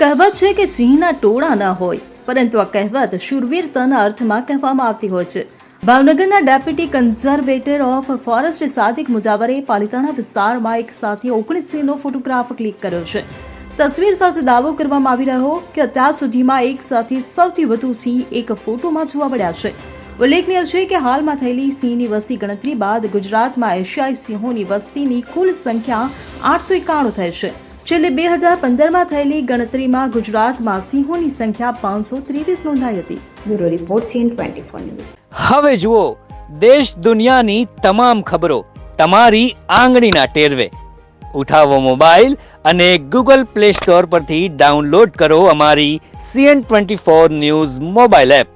કહેવત છે કે સિંહના ટોળા ન હોય, પરંતુ આ કહેવત શૂરવીરતાના અર્થમાં કહેવામાં આવતી હોય છે. ભાવનગરના deputy conservator of forest Sadiq મુજાવરે પાલિતાણા વિસ્તારમાં એક સાથે 19 સિંહનો ફોટોગ્રાફ ક્લિક કર્યો છે. તસવીર સાથે દાવો કરવામાં આવી રહ્યો કે અત્યાર સુધીમાં એક સાથે સૌથી વધુ સિંહ એક ફોટોમાં જોવા મળ્યા છે. ઉલ્લેખનીય છે કે હાલમાં થયેલી સિંહની વસ્તી ગણતરી બાદ ગુજરાતમાં એશિયાઈ સિંહોની વસ્તીની કુલ સંખ્યા 891 થઈ છે. છેલ્લે 2015માં થયેલી ગણતરીમાં ગુજરાતમાં સિંહોની સંખ્યા 523 નોંધાઈ હતી. Bureau report CN24 news. હવે જુઓ દેશ દુનિયાની તમામ ખબરો તમારી આંગળીના ટેરવે. ઉઠાવો મોબાઈલ અને ગૂગલ પ્લે સ્ટોર પરથી ડાઉનલોડ કરો અમારી CN24 ન્યૂઝ મોબાઈલ એપ.